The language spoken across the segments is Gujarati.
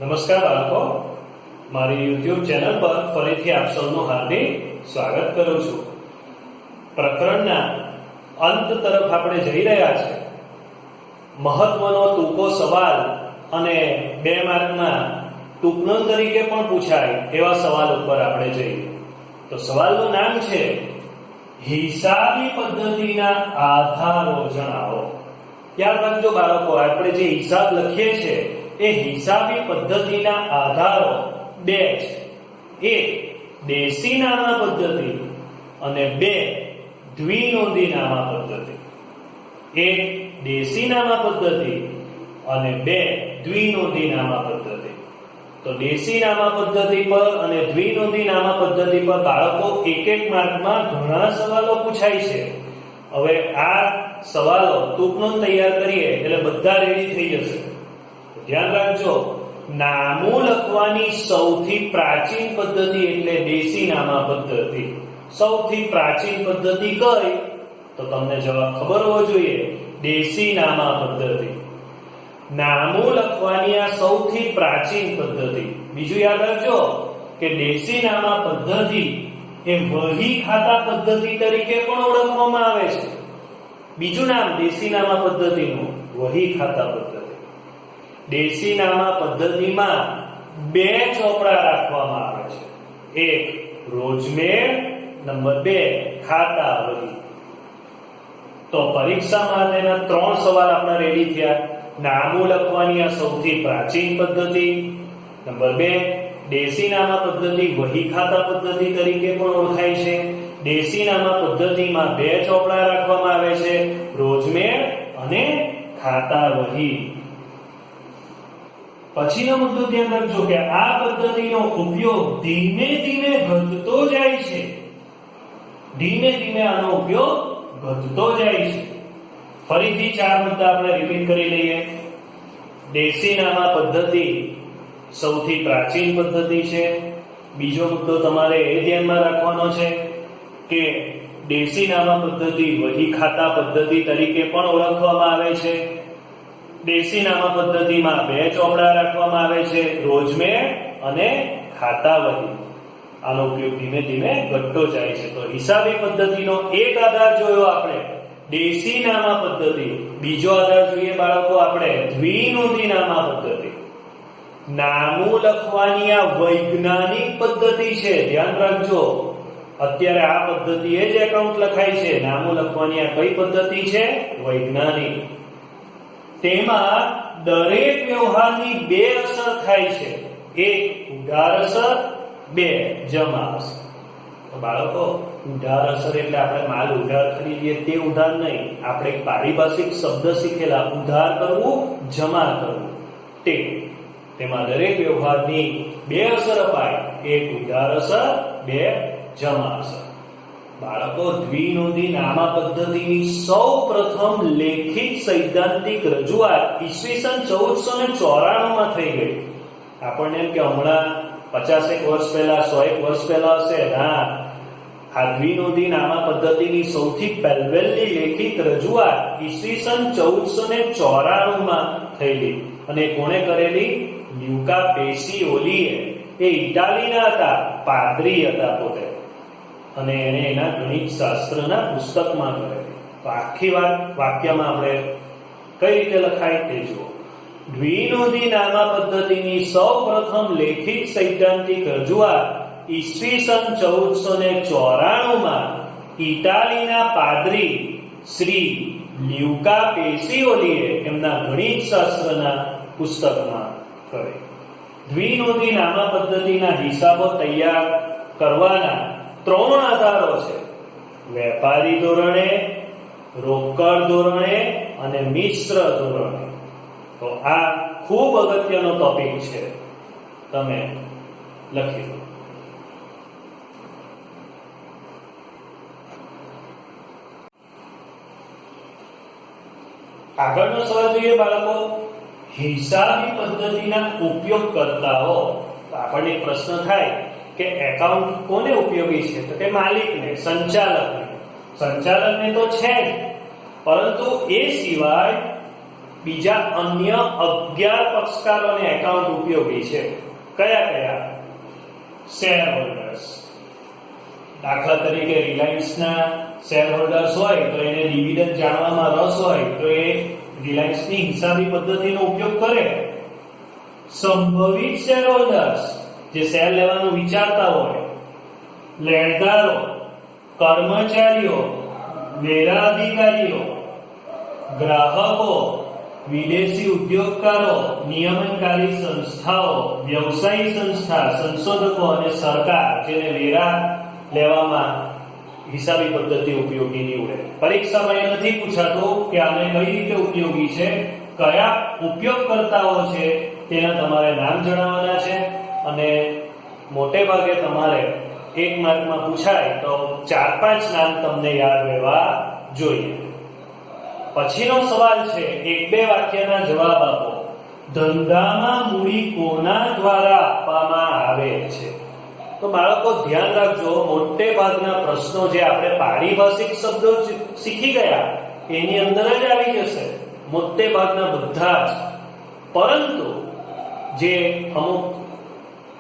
નમસ્કાર બાળકો, મારી YouTube ચેનલ પર ફરીથી આપ સૌનું હાર્દિક સ્વાગત કરું છું। પ્રકરણના અંત તરફ આપણે જઈ રહ્યા છે। મહત્વનો ટૂંકો સવાલ અને 2 માર્કના ટૂંકનોંધ તરીકે પણ પૂછાય એવા સવાલ ઉપર આપણે જઈએ। તો સવાલનું નામ છે હિસાબી પદ્ધતિના આધારો જણાવો। યાદ રાખજો બાળકો, આપણે જે હિસાબ લખીએ છીએ એ હિસાબી પદ્ધતિના આધારો 2 છે। 1 દેશીનામા પદ્ધતિ અને 2 દ્વિનોંધી નામા પદ્ધતિ। 1 દેશીનામા પદ્ધતિ અને 2 દ્વિનોંધી નામા પદ્ધતિ। તો દેશીનામા પદ્ધતિ પર અને દ્વિનોંધી નામા પદ્ધતિ પર બાળકો 1 માર્કમાં ઘણા સવાલો પૂછાય છે। હવે આ સવાલો ટૂંકનોંધ તૈયાર કરીએ એટલે બધા રેડી થઈ જશે। ધ્યાન રાખજો, નામું લખવાની સૌથી પ્રાચીન પદ્ધતિ એટલે દેશીનામા પદ્ધતિ। સૌથી પ્રાચીન પદ્ધતિ કઈ? તો તમને જવાબ ખબર હોવો જોઈએ, દેશીનામા પદ્ધતિ। નામું લખવાની આ સૌથી પ્રાચીન પદ્ધતિ। બીજું યાદ રાખજો કે દેશીનામા પદ્ધતિ એ વહી ખાતા પદ્ધતિ તરીકે પણ ઓળખવામાં આવે છે। બીજું નામ દેશીનામા પદ્ધતિનું વહી ખાતા પદ્ધતિ। દેશીનામા પદ્ધતિમાં 2 ચોપડા રાખવામાં આવે છે। 1 રોજમેળ, નંબર 2 ખાતા વહી। તો પરીક્ષા માટેના 3 સવાલ આપણા રેડી થયા। નામું લખવાની આ સૌથી પ્રાચીન પદ્ધતિ, નંબર 2 દેશીનામા પદ્ધતિ વહી ખાતા પદ્ધતિ તરીકે પણ ઓળખાય છે। દેશીનામા પદ્ધતિમાં 2 ચોપડા રાખવામાં આવે છે, રોજમેળ અને ખાતા વહી। પછીનો મુદ્દો ધ્યાન રાખજો કે આ પદ્ધતિનો ઉપયોગ ધીમે ધીમે ઘટતો જાય છે। ધીમે ધીમે આનો ઉપયોગ ઘટતો જાય છે। ફરીથી 4 મુદ્દા આપણે રિપીટ કરી લઈએ। દેશીનામા પદ્ધતિ સૌથી પ્રાચીન પદ્ધતિ છે। બીજો મુદ્દો તમારે એ ધ્યાનમાં રાખવાનો છે કે દેશીનામા પદ્ધતિ વહી ખાતા પદ્ધતિ તરીકે પણ ઓળખવામાં આવે છે। દેશીનામા પદ્ધતિમાં 2 ચોપડા રાખવામાં આવે છે, રોજમેળ અને ખાતા વહી। આનો ઉપયોગ ધીમે ધીમે ઘટતો જાય છે। તો હિસાબી પદ્ધતિનો એક આધાર જોયો આપણે, દેશીનામા પદ્ધતિ। બીજો આધાર જોઈએ બાળકો આપણે, દ્વિનોંધી નામા પદ્ધતિ। નામું લખવાની આ વૈજ્ઞાનિક પદ્ધતિ છે, ધ્યાન રાખજો। અત્યારે આ પદ્ધતિએ જ એકાઉન્ટ લખાય છે। નામું લખવાની આ કઈ પદ્ધતિ છે? વૈજ્ઞાનિક। તેમાં દરેક વ્યવહારની 2 અસર થાય છે, 1 ઉધાર અસર, 2 જમા અસર। તો બાળકો, ઉધાર અસર એટલે આપણે માલ ઉધાર ખરીદીએ તે ઉધાર નહીં, આપણે પારિભાષિક શબ્દ શીખેલા, ઉધાર કરવું, જમા કરવું તે। તેમાં દરેક વ્યવહારની 2 અસર અપાય, 1 ઉધાર અસર, 2 જમા અસર। બાળકો, દ્વિનોંધી નામા પદ્ધતિની સૌપ્રથમ લેખિત સૈદ્ધાંતિક રજૂઆત ઈસવીસન 1494 માં થઈ ગઈ। આપણને એમ કે હમણાં 50 વર્ષ પહેલા, 100 વર્ષ પહેલા હશે, ના, આ દ્વિનોંધી નામા પદ્ધતિની સૌથી પહેલી લેખિત રજૂઆત ઈસવીસન 1494 માં થયેલી। અને કોણે કરેલી? લ્યુકા પેસિઓલીએ। એ ઇટાલીના હતા, પાદરી હતા પોતે, અને એને એના ગણિત શાસ્ત્રના પુસ્તકમાં કરેલી। તો આખી વાત વાક્યમાં આપણે કઈ રીતે લખાય તે જુઓ। દ્વિનોંધી નામા પદ્ધતિની સૌપ્રથમ લેખિત સૈદ્ધાંતિક રજૂઆત ઈસવીસન 1494 માં ઇટાલીના પાદરી શ્રી લ્યુકા પેસિઓલીએ એમના ગણિત શાસ્ત્રના પુસ્તકમાં કરી। દ્વિનોંધી નામા પદ્ધતિના હિસાબો તૈયાર કરવાના 3 આધારો છે, વેપારી ધોરણે, રોકડ ધોરણે અને મિશ્ર ધોરણે। તો આ ખૂબ અગત્યનો ટોપિક છે, તમે લખી લો। આગળનો સવાલ જોઈએ બાળકો, હિસાબી પદ્ધતિના ઉપયોગકર્તાઓ। તો આપણને એક પ્રશ્ન થાય કે એકાઉન્ટ કોને ઉપયોગી છે? તો કે માલિકને, સંચાલકને। સંચાલકને તો છે જ, પરંતુ એ સિવાય બીજા અન્ય 11 પક્ષકારોને એકાઉન્ટ ઉપયોગી છે. કયા કયા? Share holders. દાખલા તરીકે રિલાયન્સના શેર હોલ્ડર્સ હોય તો એને ડિવિડન્ડ જાણવામાં રસ હોય તો એ રિલાયન્સની હિસાબી પદ્ધતિનો ઉપયોગ કરે. સંભવિત શેર હોલ્ડર્સ જે શેર લેવાનું વિચારતા હોય, લેણદારો, કર્મચારીઓ, વેરા અધિકારીઓ, ગ્રાહકો, વિદેશી ઉદ્યોગકારો, નિયમનકારી સંસ્થાઓ, વ્યવસાયી સંસ્થા, સંશોધકો અને સરકાર જેને વેરા લેવામાં હિસાબી પદ્ધતિ ઉપયોગી નીવડે. પરીક્ષામાં એ નથી પૂછાતું કે આને કઈ રીતે ઉપયોગી છે, કયા ઉપયોગકર્તાઓ છે તેના તમારે નામ જણાવવાના છે અને મોટે ભાગે તમારે 1 માર્કમાં પૂછાય તો 4-5 નામ તમને યાદ રહેવા જોઈએ. પછીનો સવાલ છે 1-2 વાક્યના જવાબ આપો. ધંધામાં મૂડી કોના દ્વારા આપવામાં આવે છે? તો બાળકો ધ્યાન રાખજો, મોટે ભાગના પ્રશ્નો જે આપણે પારિભાષિક શબ્દો શીખી ગયા એની અંદર જ આવી જશે, મોટે ભાગના બધા જ. પરંતુ જે અમુક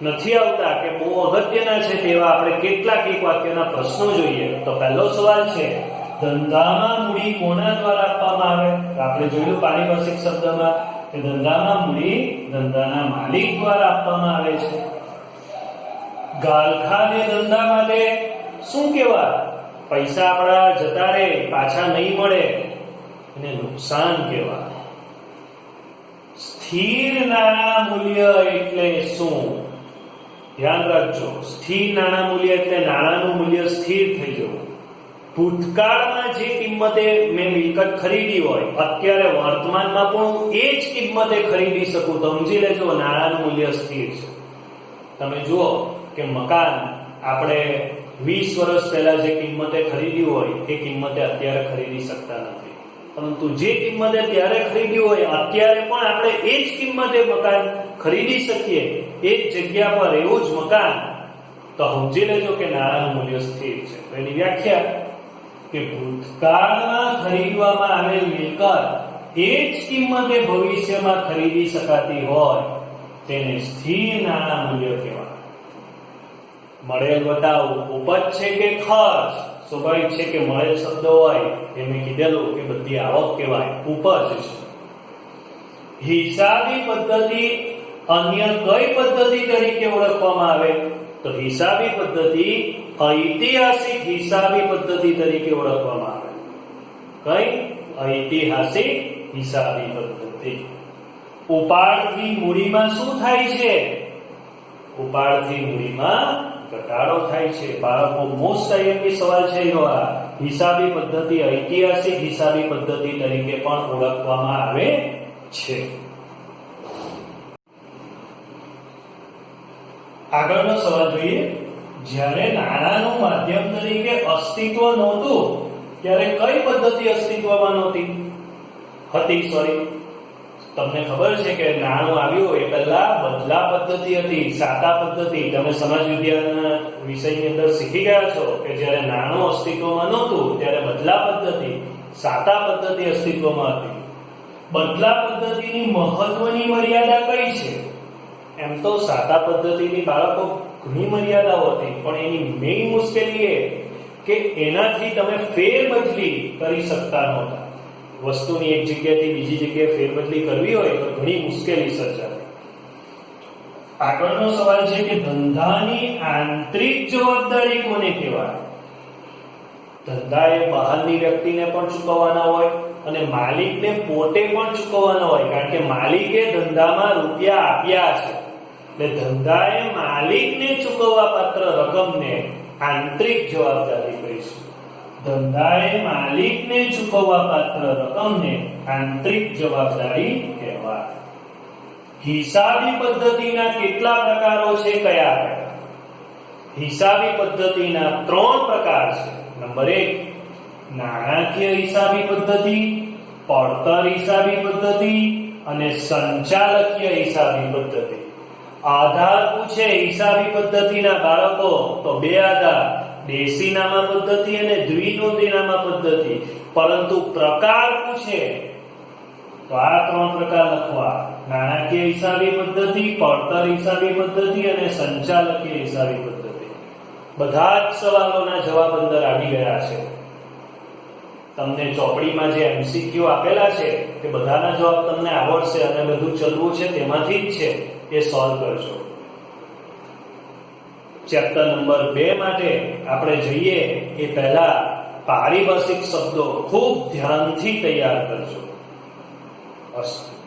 નથી આવતા કે બહુ અગત્યના છે તેવા આપણે કેટલાક એક વાક્યના પ્રશ્નો જોઈએ. તો પહેલો સવાલ છે ધંધામાં મૂડી કોના દ્વારા આપવામાં આવે? તો આપણે જોયું પારિભાષિક શબ્દમાં કે ધંધામાં મૂડી ધંધાના માલિક દ્વારા આપવામાં આવે છે. ગાલખાને ધંધા માટે શું કહેવાય? પૈસા આપણા જતા રહે, પાછા નહીં મળે, એને નુકસાન કહેવાય. સ્થિર નાણાં મૂલ્ય એટલે શું? ધ્યાન રાખજો, સ્થિર નાણાં મૂલ્ય એટલે નાણાંનું મૂલ્ય સ્થિર થઈ જવું. ભૂતકાળમાં જે કિંમતે મેં મિલકત ખરીદી હોય અત્યારે વર્તમાનમાં પણ એ જ કિંમતે ખરીદી શકું તો સમજી લેજો નાણાંનું મૂલ્ય સ્થિર છે. તમે જુઓ કે મકાન આપણે 20 વર્ષ પહેલા જે કિંમતે ખરીદ્યું હોય એ કિંમતે અત્યારે ખરીદી શકતા નથી, પરંતુ જે કિંમતે ત્યારે ખરીદ્યું હોય અત્યારે પણ આપણે એ જ કિંમતે મકાન ખરીદી શકીએ, એ જ જગ્યા પર એવું જ મકાન, તો સમજી લેજો કે નાણાંનું મૂલ્ય સ્થિર છે. તો એની વ્યાખ્યા કે ભૂતકાળમાં ખરીદવામાં આવેલ મિલકત એ જ કિંમતે ભવિષ્યમાં ખરીદી શકાતી હોય તેને સ્થિર નાણાં મૂલ્ય કહેવાય. મળેલ વટાવ ઉપજ છે કે ખર્ચ? સ્વાભાવિક છે કે મળેલ શબ્દ હોય એ મેં કીધેલું કે બધી આવક કહેવાય, ઉપજ છે. હિસાબી પદ્ધતિ અન્ય કઈ પદ્ધતિ તરીકે ઓળખવામાં આવે? તો હિસાબી પદ્ધતિ ઐતિહાસિક હિસાબી પદ્ધતિ તરીકે ઓળખવામાં આવે. કઈ? ઐતિહાસિક હિસાબી પદ્ધતિ. ઉપાડથી મૂડીમાં શું થાય છે? ઉપાડથી મૂડીમાં ઘટાડો થાય છે. બાળકો મોસ્ટ આઈએમપી સવાલ છે એનો આ. હિસાબી પદ્ધતિ ઐતિહાસિક હિસાબી પદ્ધતિ તરીકે પણ ઓળખવામાં આવે છે. આગળનો સવાલ જોઈએ. જ્યારે નાણાંનું માધ્યમ તરીકે અસ્તિત્વ નહોતું ત્યારે કઈ પદ્ધતિ અસ્તિત્વમાં નહોતી હતી? તમને ખબર છે કે નાણું આવ્યું એ પહેલા બદલા પદ્ધતિ હતી, સાતા પદ્ધતિ. તમે સમાજ વિજ્ઞાનના વિષયની અંદર શીખી ગયા છો કે જ્યારે નાણું અસ્તિત્વમાં નહોતું ત્યારે બદલા પદ્ધતિ, સાતા પદ્ધતિ અસ્તિત્વમાં હતી. બદલા પદ્ધતિની મહત્વની મર્યાદા કઈ છે? એમ તો સાતા પદ્ધતિની બાળકો ઘણી મર્યાદાઓ હતી, પણ એની મેઇન મુશ્કેલી એ કે એનાથી તમે ફેરબદલી કરી શકતા નહોતા. વસ્તુની એક જગ્યાથી બીજી જગ્યાએ ફેરબદલી કરવી હોય તો ઘણી મુશ્કેલી સર્જાય. આગળનો સવાલ છે કે ધંધાની આંતરિક જવાબદારી કોને કહેવાય? ધંધાએ બહારની વ્યક્તિને પણ ચૂકવવાના હોય અને માલિકને પોતે પણ ચૂકવવાના હોય, કારણ કે માલિકે ધંધામાં રૂપિયા આપ્યા છે. એટલે ધંધાએ માલિકને ચૂકવવા પાત્ર રકમને આંતરિક જવાબદારી કહીશું. ધંધાએ માલિકને ચૂકવવા પાત્ર રકમને આંતરિક જવાબદારી કહેવાય. હિસાબી પદ્ધતિના કેટલા પ્રકારો છે? કયા કયા? હિસાબી પદ્ધતિના 3 પ્રકાર છે. નંબર 1 નાણાકીય હિસાબી પદ્ધતિ, પડતર હિસાબી પદ્ધતિ અને સંચાલકીય હિસાબી પદ્ધતિ. આધાર પૂછે હિસાબી પદ્ધતિના બાળકો તો 2 આધાર, દેશીનામા પદ્ધતિ અને દ્વિનોંધીનામા પદ્ધતિ. પરંતુ પ્રકાર પૂછે તો આ 3 પ્રકાર લખવા: નાણાકીય હિસાબી પદ્ધતિ, પડતર હિસાબી પદ્ધતિ અને સંચાલકીય હિસાબી પદ્ધતિ. બધા જ સવાલોના જવાબ અંદર આવી ગયા છે. તમને ચોપડીમાં જે MCQ આપેલા છે તે બધાના જવાબ તમને આવડશે અને બધું ચલવું છે તેમાંથી જ છે એ સોલ્વ કરજો. ચેપ્ટર નંબર 2 માટે આપણે જઈએ એ પહેલા પારિભાષિક શબ્દો ખૂબ ધ્યાનથી તૈયાર કરજો. અસ્તુ.